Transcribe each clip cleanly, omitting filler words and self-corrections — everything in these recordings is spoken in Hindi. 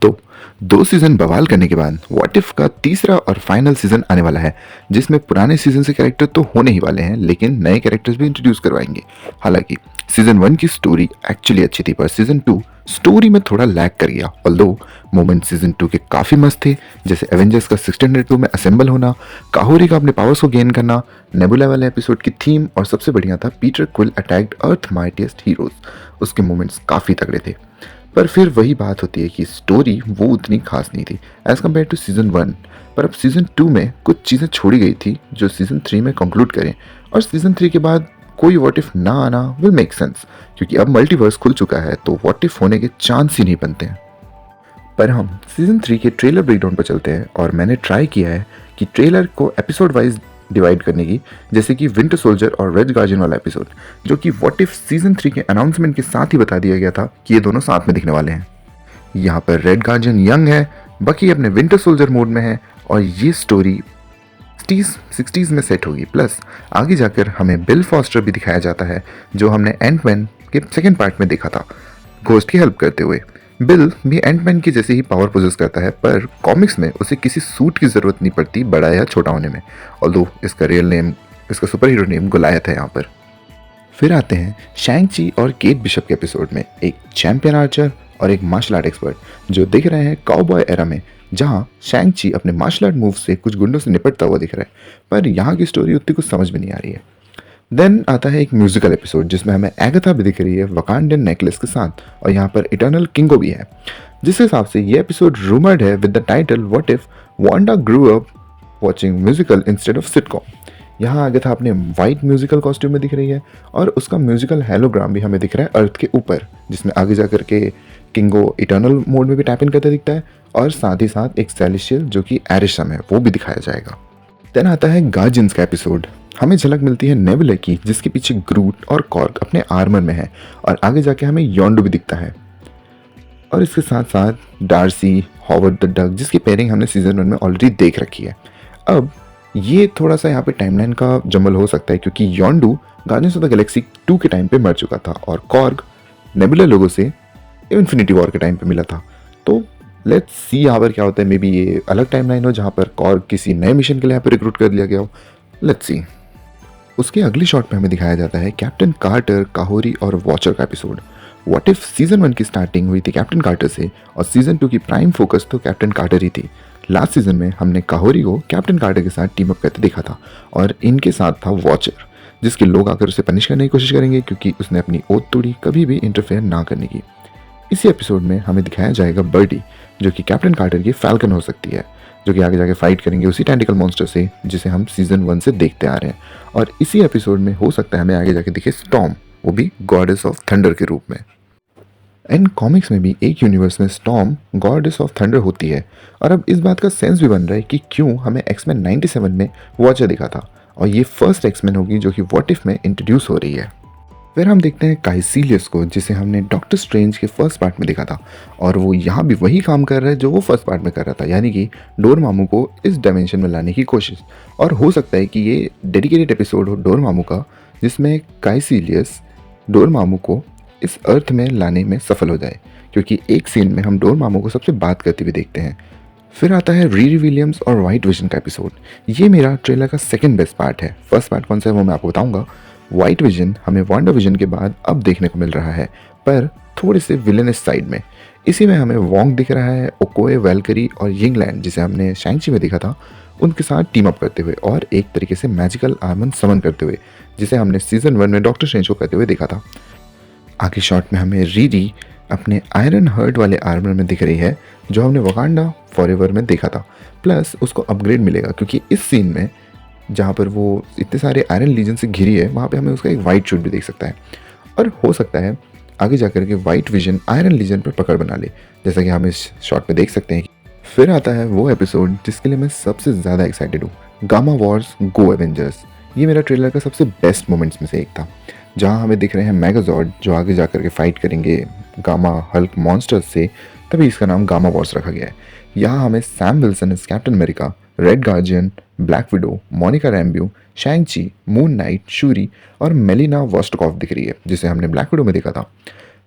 तो 2 सीज़न बवाल करने के बाद व्हाट इफ का तीसरा और फाइनल सीज़न आने वाला है, जिसमें पुराने सीज़न से कैरेक्टर तो होने ही वाले हैं, लेकिन नए कैरेक्टर्स भी इंट्रोड्यूस करवाएंगे। हालांकि सीज़न 1 की स्टोरी एक्चुअली अच्छी थी, पर सीज़न 2 स्टोरी में थोड़ा लैग कर गया। ऑल्दो मोमेंट सीज़न 2 के काफ़ी मस्त थे, जैसे एवेंजर्स का 1602 में असेंबल होना, काहोरी का अपने पावर्स को गेन करना, नेबुला वाले एपिसोड की थीम, और सबसे बढ़िया था पीटर क्विल अटैक्ड अर्थ माइटिएस्ट हीरोज। उसके मोमेंट्स काफ़ी तगड़े थे। पर फिर वही बात होती है कि स्टोरी वो उतनी खास नहीं थी एज़ कम्पेयर टू सीज़न 1। पर अब सीज़न 2 में कुछ चीज़ें छोड़ी गई थी जो सीज़न 3 में कंक्लूड करें, और सीज़न 3 के बाद कोई व्हाट इफ ना आना विल मेक सेंस, क्योंकि अब मल्टीवर्स खुल चुका है, तो व्हाट इफ होने के चांस ही नहीं बनते हैं। पर हम सीज़न 3 के ट्रेलर ब्रेकडाउन पर चलते हैं, और मैंने ट्राई किया है कि ट्रेलर को एपिसोड वाइज डिवाइड करने की, जैसे कि विंटर सोल्जर और रेड गार्जियन वाला एपिसोड, जो कि व्हाट इफ सीज़न 3 के अनाउंसमेंट के साथ ही बता दिया गया था कि ये दोनों साथ में दिखने वाले हैं। यहाँ पर रेड गार्जियन यंग है, बकी अपने विंटर सोल्जर मोड में है, और ये स्टोरी 60s में सेट होगी। प्लस आगे जाकर हमें बिल फॉस्टर भी दिखाया जाता है, जो हमने एंटमैन के सेकेंड पार्ट में देखा था घोस्ट की हेल्प करते हुए। बिल भी एंटमैन की जैसे ही पावर पोजेस करता है, पर कॉमिक्स में उसे किसी सूट की ज़रूरत नहीं पड़ती बड़ा या छोटा होने में। ऑल्दो इसका रियल नेम, इसका सुपर हीरो नेम गोलायत है यहाँ पर। फिर आते हैं शैंग ची और केट बिशप के एपिसोड में, एक चैंपियन आर्चर और एक मार्शल आर्ट एक्सपर्ट जो दिख रहे हैं काउबॉय एरा में, जहां शैंग ची अपने मार्शल आर्ट मूव से कुछ गुंडों से निपटता हुआ दिख रहा है, पर यहाँ की स्टोरी उतनी कुछ समझ में नहीं आ रही है। देन आता है एक म्यूजिकल एपिसोड जिसमें हमें एगाथा भी दिख रही है वकांडियन नेकलेस के साथ, और यहाँ पर इटर्नल किंगो भी है। जिस हिसाब से ये एपिसोड रूमर्ड है with the title what if Wanda grew up watching musical instead of sitcom. यहाँ आगाथा अपने वाइट म्यूजिकल कॉस्ट्यूम में दिख रही है, और उसका म्यूजिकल हेलोग्राम भी हमें दिख रहा है अर्थ के ऊपर, जिसमें आगे जाकर के किंगो इटर्नल मोड में भी टैप इन करता दिखता है, और साथ ही साथ एक सेलेशियल जो कि एरिशम है वो भी दिखाया जाएगा। देन आता है गार्जियंस का एपिसोड। हमें झलक मिलती है नेबुला की, जिसके पीछे ग्रूट और कॉर्क अपने आर्मर में है, और आगे जाके हमें योंडू भी दिखता है, और इसके साथ साथ डार्सी, हॉवर्ड द डक, जिसकी पेयरिंग हमने सीजन 1 में ऑलरेडी देख रखी है। अब ये थोड़ा सा यहाँ पे टाइमलाइन का जंबल हो सकता है, क्योंकि योंडू गार्डियंस ऑफ द गैलेक्सी 2 के टाइम पे मर चुका था, और कॉर्ग नेबुला लोगों से इन्फिनिटी वॉर के टाइम पे मिला था। तो लेट्स सी यहाँ पर क्या होता है। मे बी ये अलग टाइमलाइन हो जहाँ पर कॉर्ग किसी नए मिशन के लिए यहाँ पर रिक्रूट कर लिया गया हो। Let's see. उसके अगली शॉट में हमें दिखाया जाता है कैप्टन कार्टर, काहोरी और वॉचर का एपिसोड। व्हाट इफ सीजन 1 की स्टार्टिंग हुई थी कैप्टन कार्टर से, और सीजन 2 की प्राइम फोकस तो कैप्टन कार्टर ही थी। लास्ट सीजन में हमने काहोरी को कैप्टन कार्टर के साथ टीम अप करते देखा था, और इनके साथ था वॉचर, जिसके लोग आकर उसे पनिश करने की कोशिश करेंगे क्योंकि उसने अपनी ओथ तोड़ी कभी भी इंटरफेयर ना करने की। इसी एपिसोड में हमें दिखाया जाएगा बर्डी, जो कि कैप्टन कार्टर की फैल्कन हो सकती है, जो कि आगे जाके फाइट करेंगे उसी टेंटिकल मॉन्स्टर से जिसे हम सीजन 1 से देखते आ रहे हैं। और इसी एपिसोड में हो सकता है हमें आगे जाके दिखे स्टॉर्म, वो भी गॉडेस ऑफ थंडर के रूप में। एंड कॉमिक्स में भी एक यूनिवर्स में स्टॉर्म गॉडेस ऑफ थंडर होती है, और अब इस बात का सेंस भी बन रहा है कि क्यों हमें एक्समैन 97 में वॉचर दिखा था, और ये फर्स्ट एक्समैन होगी जो कि व्हाट इफ में इंट्रोड्यूस हो रही है। फिर हम देखते हैं काइसिलियस को, जिसे हमने डॉक्टर स्ट्रेंज के फर्स्ट पार्ट में देखा था, और वो यहाँ भी वही काम कर रहा है जो वो फर्स्ट पार्ट में कर रहा था, यानी कि डोरमामू को इस डायमेंशन में लाने की कोशिश। और हो सकता है कि ये डेडिकेटेड एपिसोड हो डोरमामू का, जिसमें काइसिलियस डोरमामू को इस अर्थ में लाने में सफल हो जाए, क्योंकि एक सीन में हम डोरमामू को सबसे बात करते हुए देखते हैं। फिर आता है रीरी विलियम्स और वाइट विजन का एपिसोड। ये मेरा ट्रेलर का सेकंड बेस्ट पार्ट है। फर्स्ट पार्ट कौन सा है वो मैं आपको बताऊंगा। वाइट विजन हमें वांडा विजन के बाद अब देखने को मिल रहा है, पर थोड़े से विलेनस साइड में। इसी में हमें वोंग दिख रहा है, ओकोए, वेलकरी और यिंगलैंड, जिसे हमने शैंग-ची में देखा था, उनके साथ टीम अप करते हुए, और एक तरीके से मैजिकल आर्मर समन करते हुए, जिसे हमने सीजन 1 में डॉक्टर स्ट्रेंज को करते हुए देखा था। आगे शॉट में हमें रीरी अपने आयरन हर्ट वाले आर्मर में दिख रही है, जो हमने वकांडा फॉरएवर में देखा था। प्लस उसको अपग्रेड मिलेगा, क्योंकि इस सीन में जहाँ पर वो इतने सारे आयरन लीजन से घिरी है, वहाँ पे हमें उसका एक वाइट शूट भी देख सकता है, और हो सकता है आगे जाकर के वाइट विजन आयरन लीजन पर पकड़ बना ले, जैसा कि हम इस शॉट में देख सकते हैं। फिर आता है वो एपिसोड जिसके लिए मैं सबसे ज़्यादा एक्साइटेड हूँ, गामा वॉर्स गो एवेंजर्स। ये मेरा ट्रेलर का सबसे बेस्ट मोमेंट्स में से एक था, जहाँ हमें दिख रहे हैं मेगाजॉर्ड जो आगे जाकर के फाइट करेंगे गामा हल्क मॉन्स्टर्स से, तभी इसका नाम गामा वॉर्स रखा गया है। यहाँ हमें Sam Wilson as Captain America, Red Guardian, Black Widow, Monica Rambeau, Shang Chi, Moon Knight, Shuri और मेलिना वॉस्टकॉफ दिख रही है, जिसे हमने ब्लैक विडो में देखा था।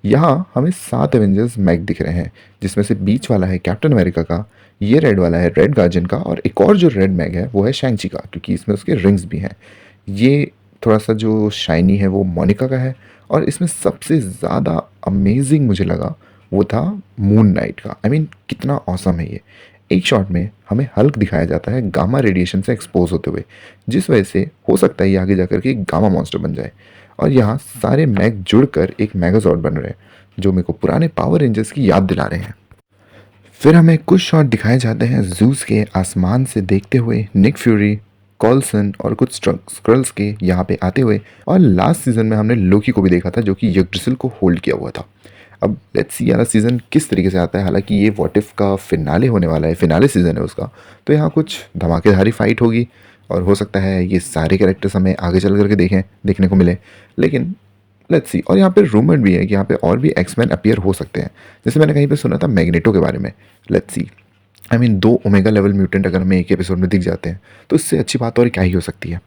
यहाँ हमें 7 एवेंजर्स मैग दिख रहे हैं, जिसमें से बीच वाला है कैप्टन अमेरिका का, ये रेड वाला है रेड गार्जियन का, और एक और जो रेड मैग है वो है शैंची का, क्योंकि इसमें उसके रिंग्स भी हैं। ये थोड़ा सा जो शाइनी है वो मोनिका का है, और इसमें सबसे ज़्यादा अमेजिंग मुझे लगा वो था मून नाइट का। आई मीन कितना औसम है ये। एक शॉट में हमें हल्क दिखाया जाता है गामा रेडिएशन से एक्सपोज होते हुए, जिस वजह से हो सकता है ये आगे जाकर के एक गामा मॉन्स्टर बन जाए। और यहाँ सारे मैग जुड़कर एक मेगाजॉर्ड बन रहे हैं, जो मेरे को पुराने पावर रेंजर्स की याद दिला रहे हैं। फिर हमें कुछ शॉट दिखाए जाते हैं जूस के आसमान से देखते हुए, निक फ्यूरी, कॉल्सन और कुछ स्क्रल्स के यहाँ पे आते हुए, और लास्ट सीजन में हमने लोकी को भी देखा था जो कि यग्ड्रिसिल को होल्ड किया हुआ था। अब लेट्स सी यार सीज़न किस तरीके से आता है। हालांकि ये व्हाट इफ का फिनाले होने वाला है, फिनाले सीज़न है उसका, तो यहाँ कुछ धमाकेदारी फाइट होगी, और हो सकता है ये सारे कैरेक्टर्स हमें आगे चल करके देखने को मिले। लेकिन लेट्स सी। और यहाँ पे रूमर्ड भी है कि यहाँ पे और भी एक्समैन अपीयर हो सकते हैं, जैसे मैंने कहीं पे सुना था मैग्नेटो के बारे में। Let's see. I mean 2 omega level mutant अगर हमें एक एपिसोड में दिख जाते हैं तो इससे अच्छी बात और क्या ही हो सकती है।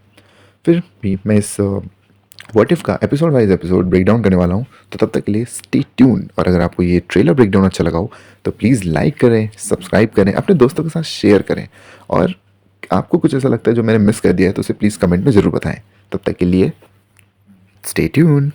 फिर भी मैं इस व्हाट इफ का episode wise episode break down करने वाला हूँ, तो तब तक के लिए स्टे ट्यून। और अगर आपको ये ट्रेलर ब्रेक डाउन अच्छा लगा हो तो प्लीज़ लाइक करें, सब्सक्राइब करें, अपने दोस्तों के साथ शेयर करें, और आपको कुछ ऐसा लगता है जो मैंने मिस कर दिया है तो उसे प्लीज़ कमेंट में ज़रूर बताएं। तब तक के लिए स्टे ट्यून।